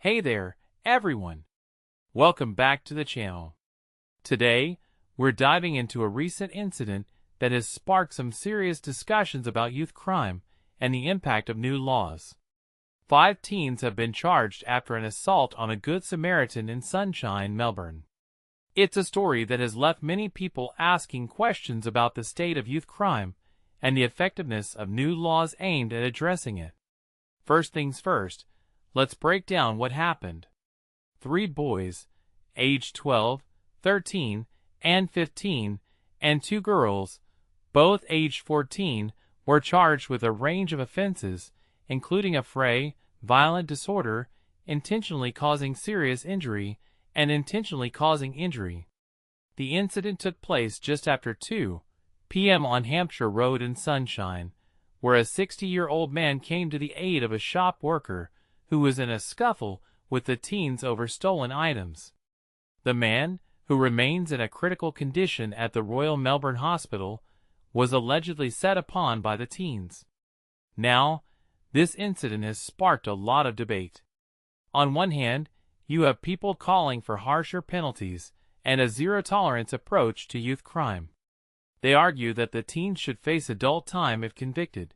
Hey there, everyone! Welcome back to the channel. Today, we're diving into a recent incident that has sparked some serious discussions about youth crime and the impact of new laws. 5 teens have been charged after an assault on a Good Samaritan in Sunshine, Melbourne. It's a story that has left many people asking questions about the state of youth crime and the effectiveness of new laws aimed at addressing it. First things first, let's break down what happened. 3 boys, aged 12, 13, and 15, and 2 girls, both aged 14, were charged with a range of offenses, including affray, violent disorder, intentionally causing serious injury, and intentionally causing injury. The incident took place just after 2 p.m. on Hampshire Road in Sunshine, where a 60-year-old man came to the aid of a shop worker who was in a scuffle with the teens over stolen items. The man, who remains in a critical condition at the Royal Melbourne Hospital, was allegedly set upon by the teens. Now, this incident has sparked a lot of debate. On one hand, you have people calling for harsher penalties and a zero-tolerance approach to youth crime. They argue that the teens should face adult time if convicted,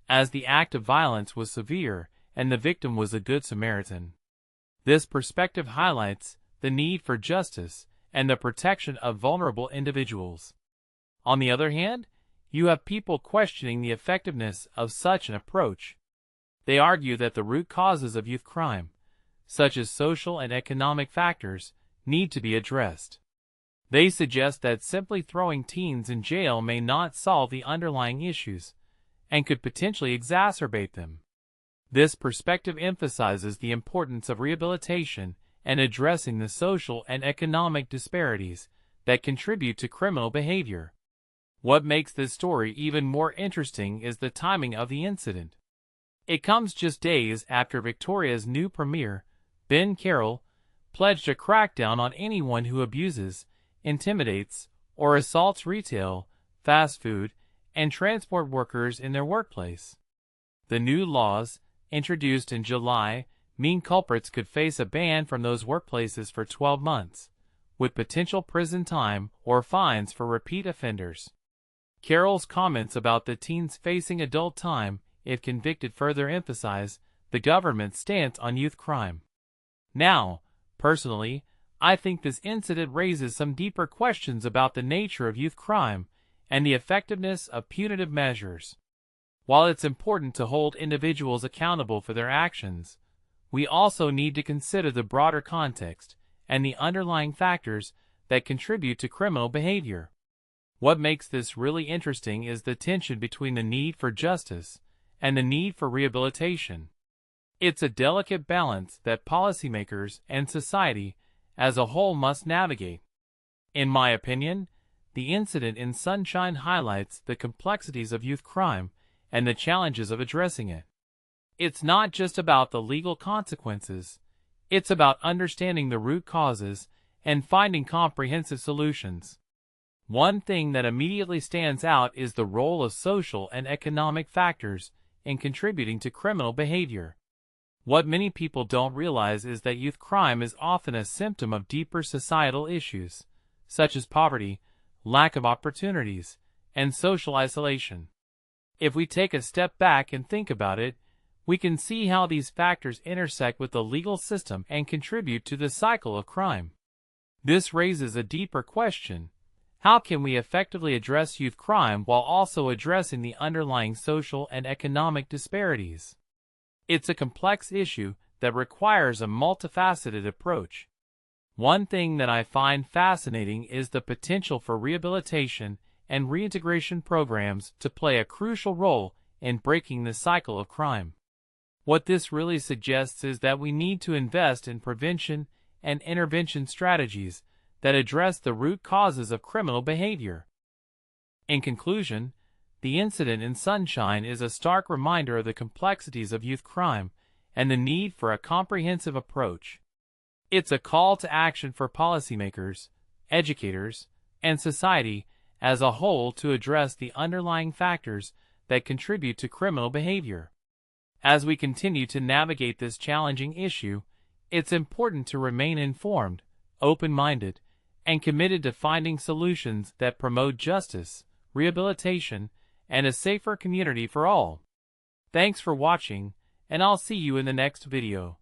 as the act of violence was severe and the victim was a Good Samaritan. This perspective highlights the need for justice and the protection of vulnerable individuals. On the other hand, you have people questioning the effectiveness of such an approach. They argue that the root causes of youth crime, such as social and economic factors, need to be addressed. They suggest that simply throwing teens in jail may not solve the underlying issues and could potentially exacerbate them. This perspective emphasizes the importance of rehabilitation and addressing the social and economic disparities that contribute to criminal behavior. What makes this story even more interesting is the timing of the incident. It comes just days after Victoria's new Premier, Ben Carroll, pledged a crackdown on anyone who abuses, intimidates, or assaults retail, fast food, and transport workers in their workplace. The new laws, introduced in July, mean culprits could face a ban from those workplaces for 12 months, with potential prison time or fines for repeat offenders. Carroll's comments about the teens facing adult time if convicted further emphasize the government's stance on youth crime. Now, personally, I think this incident raises some deeper questions about the nature of youth crime and the effectiveness of punitive measures. While it's important to hold individuals accountable for their actions, we also need to consider the broader context and the underlying factors that contribute to criminal behavior. What makes this really interesting is the tension between the need for justice and the need for rehabilitation. It's a delicate balance that policymakers and society as a whole must navigate. In my opinion, the incident in Sunshine highlights the complexities of youth crime and the challenges of addressing it. It's not just about the legal consequences, it's about understanding the root causes and finding comprehensive solutions. One thing that immediately stands out is the role of social and economic factors in contributing to criminal behavior. What many people don't realize is that youth crime is often a symptom of deeper societal issues, such as poverty, lack of opportunities, and social isolation. If we take a step back and think about it, we can see how these factors intersect with the legal system and contribute to the cycle of crime. This raises a deeper question. How can we effectively address youth crime while also addressing the underlying social and economic disparities? It's a complex issue that requires a multifaceted approach. One thing that I find fascinating is the potential for rehabilitation and reintegration programs to play a crucial role in breaking the cycle of crime. What this really suggests is that we need to invest in prevention and intervention strategies that address the root causes of criminal behavior. In conclusion, the incident in Sunshine is a stark reminder of the complexities of youth crime and the need for a comprehensive approach. It's a call to action for policymakers, educators, and society as a whole to address the underlying factors that contribute to criminal behavior. As we continue to navigate this challenging issue, It's important to remain informed, open-minded, and committed to finding solutions that promote justice, rehabilitation, and a safer community for all. Thanks for watching, and I'll see you in the next video.